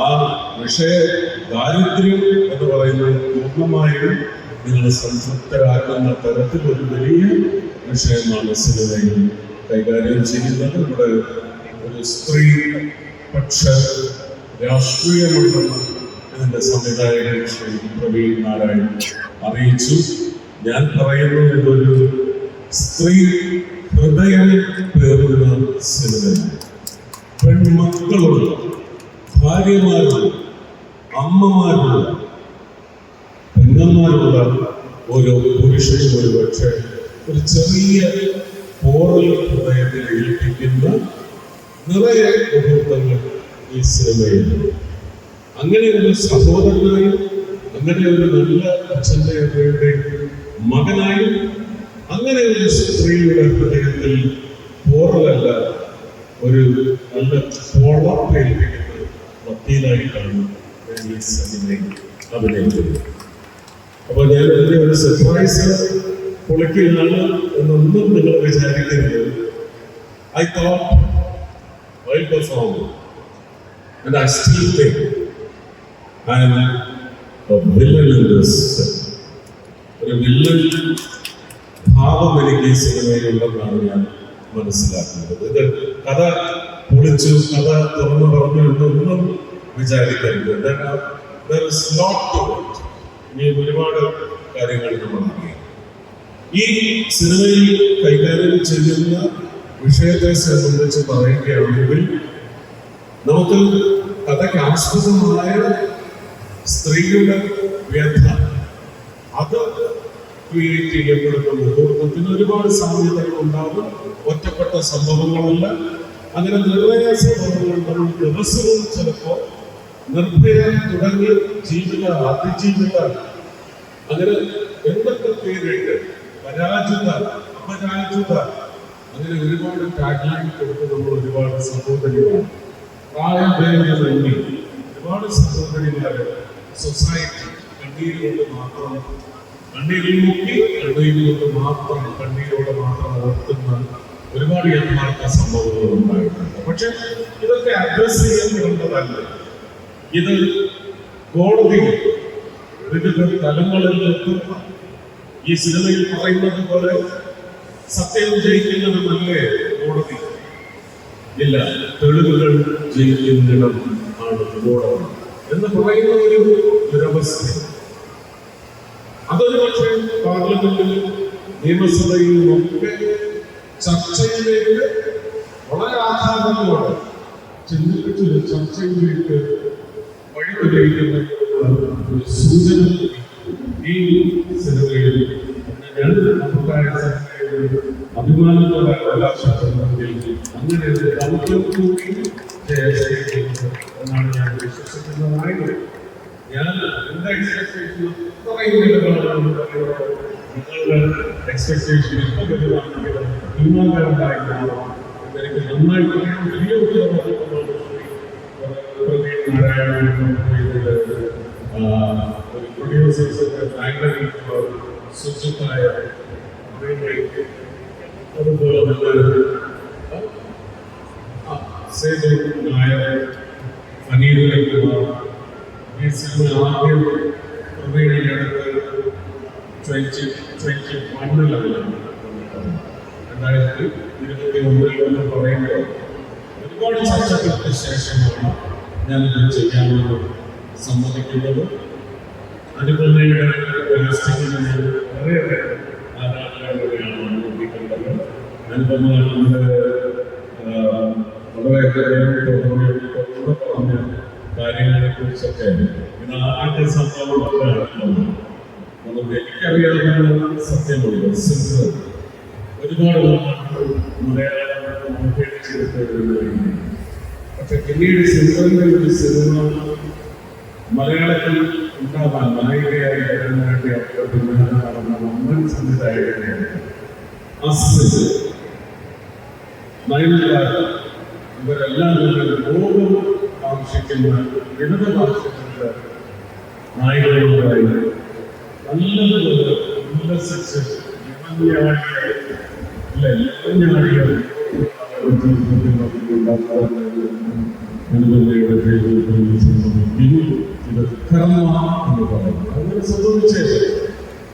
ആ വിഷയ ദാരിദ്ര്യം എന്ന് പറയുന്നത് പൂർണ്ണമായും നിങ്ങളെ സംതൃപ്തരാക്കുന്ന തരത്തിൽ ഒരു വലിയ വിഷയമാണ് സിനിമയിൽ കൈകാര്യം ചെയ്യുന്നത്. ഇവിടെ ഒരു സ്ത്രീ പക്ഷ രാഷ്ട്രീയമുണ്ടെന്ന് ഇതിൻ്റെ സംവിധായകൻ ശ്രീ പ്രവീൺ നാരായൺ അറിയിച്ചു. ഞാൻ പറയുന്നത് ഇതൊരു സ്ത്രീ ഹൃദയം പേറുന്ന സിനിമയാണ്. പെൺമക്കളുള്ള, ഭാര്യമാരുള്ള, അമ്മമാരുള്ള, പെങ്ങന്മാരുള്ള ഓരോ പുരുഷനും ഒരു പക്ഷേ ഒരു ചെറിയ പോറൽ ഹൃദയത്തിൽ ഏൽപ്പിക്കുന്ന നിറയെ മുഹൂർത്തങ്ങൾ ഈ സിനിമയിൽ. അങ്ങനെ ഒരു സഹോദരനായും അങ്ങനെ ഒരു നല്ല അച്ഛൻ്റെ അമ്മയുടെ മകനായും അങ്ങനെ ഒരു സ്ത്രീയുടെ ഹൃദയത്തിൽ പോറലല്ല, ഒരു നല്ല പോളപ്പേൽപ്പിക്കുന്ന വക്കീലായിട്ടാണ് ഞാൻ ഈ സിനിമയിൽ അഭിനയിക്കുന്നത്. അപ്പോൾ ഞാൻ ഇതിൻ്റെ ഒരു സർപ്രൈസ് പൊളിക്കുകയാണ് എന്നൊന്നും നിങ്ങൾ വിചാരിക്കരുത്. I thought while performing, and I still think I am a villain in this. ഒരു വില്ലൻ ഭാവം എനിക്ക് ഈ സിനിമയിലുള്ളതാണ് ഞാൻ മനസ്സിലാക്കുന്നത്. ഇത് കഥ പൊളിച്ചു, കഥ തുറന്നു പറഞ്ഞു എന്നൊന്നും വിചാരിക്കരുത്. ഇനി ഒരുപാട് കാര്യങ്ങൾ നമ്മൾ അറിയാം. ഈ സിനിമയിൽ കൈകാര്യം ചെയ്യുന്ന വിഷയത്തെ സംബന്ധിച്ച് പറയുകയാണെങ്കിൽ നമുക്ക് കഥയ്ക്ക് ആസ്പദമായ സ്ത്രീയുടെ വ്യഥ അത് ക്രിയേറ്റ് ചെയ്യപ്പെടുന്ന മുഹൂർത്തത്തിന് ഒരുപാട് സാധ്യതകൾ ഉണ്ടാകും. ഒറ്റപ്പെട്ട സംഭവങ്ങളല്ല, അങ്ങനെ നിർഭയ സംഭവങ്ങൾ നമ്മൾ ദിവസവും ചിലപ്പോൾ നിർഭയ തുടങ്ങി ജീവിത, അതിജീവിത, അങ്ങനെ എന്തൊക്കെ പേരിട്ട് പരാജിത, അപരാജിത, അങ്ങനെ ഒരുപാട് ടാഗ്ലൈൻ കൊടുത്ത് നമ്മൾ ഒരുപാട് സഹോദരിമാർ, പ്രായഭേദമന്യേ ഒരുപാട് സഹോദരിമാരെ സൊസൈറ്റി കണ്ണീരുകൊണ്ട് മാത്രം, കണ്ണീരിൽ മുക്കി കണ്ണീരുകൊണ്ട് മാത്രം, കണ്ണീരോടെ മാത്രം ഓർക്കുന്ന ഒരുപാട് യഥാർത്ഥ സംഭവങ്ങൾ ഉണ്ടായിട്ടുണ്ട്. പക്ഷെ ഇതൊക്കെ അഡ്രസ് ചെയ്യപ്പെടേണ്ടതല്ല. ഇത് കോടതി വിവിധ തലങ്ങളിൽ എത്തുന്ന ഈ സിനിമയിൽ പറയുന്നത് പോലെ സത്യം ജയിക്കുന്നതെന്നല്ലേ കോടതി? ഇല്ല, തെളിവുകൾ ജയിക്കുന്നിടം ആണ് കോടതി എന്ന് പറയുന്ന ഒരു ദുരവസ്ഥ. അതൊരു പക്ഷേ പാർലമെന്റിലും നിയമസഭയിലും ഒക്കെ ചർച്ചയിലേക്ക് വളരെ ആഘാതത്തോടെ ചിന്തിപ്പിച്ചൊരു ചർച്ചയിലേക്ക് വഴിതെളിയിക്കുന്ന ഒരു സൂചന ഈ സിനിമയിൽ ഞാൻ അഭിപ്രായ അഭിമാനത്തോടെ അവകാശപ്പെടുന്നെങ്കിൽ അങ്ങനെ ഒരു ദൗത്യം കൂടി എന്നാണ് ഞാൻ വിശ്വസിക്കുന്നതായത്. ഞാൻ എന്റെ എക്സ്പെക്ടേഷൻ നിങ്ങളുടെ എക്സ്പെക്ടേഷൻ ഇപ്പൊ വലുതാണെങ്കിലും തീരുമാനക്കാരുണ്ടായിരുന്നു എനിക്ക് നന്നായിട്ട് വലിയ ഉത്തരവാദിത്തമാണ് പ്രവീൺ നാരായണൻ ഒരു പ്രൊഡ്യൂസേഴ്സിന്റെ ഫാക്ടറി ശുചിത്വമായ അതുപോലെ നല്ലൊരു സേതു നായർ, ഫനീറുമാർ. ഈ സിനിമ ആദ്യം പ്രവീണിന്റെ അടുത്ത് 2021 2021 പറയുമ്പോൾ ഒരുപാട് ചർച്ചകൾക്ക് ശേഷമാണ് ഞാനിത് ചെയ്യാമെന്ന് സമ്മതിക്കുന്നത്. അനുപമയുടെ കാസ്റ്റിങ്ങിന് ഞാൻ വളരെയേറെ ആരാധനയോടെയാണ് അനുഭവിക്കേണ്ടത്. അനുപമ നമ്മുടെ വളരെയേറെ പറഞ്ഞ കാര്യങ്ങളെ കുറിച്ചൊക്കെ ഇത് ആദ്യത്തെ സംഭവമൊക്കെ നടക്കുന്നത് നമുക്ക് എനിക്കറിയാവുന്ന സത്യമുള്ളൂ. ഒരുപാട് മലയാളം ചെയ്തിട്ട് പക്ഷെ പിന്നീട് സിംഗറിന്റെ ഒരു സിനിമ മലയാളത്തിൽ ഉണ്ടാവാൻ നായികയായി വരാനായിട്ട് നടന്ന വമ്പൻ സംവിധായകനെയാണ് ഇവരെല്ലാം ലോകം ആവശ്യിക്കുന്ന വിവിധ ഭാഷകളുടെ നായികകളുമായി നല്ലതുപോലെ ഉല്ലസിച്ച് അനുപമയുടെ കടന്നു എന്ന് പറയുന്നു. അങ്ങനെ സംഭവിച്ചേ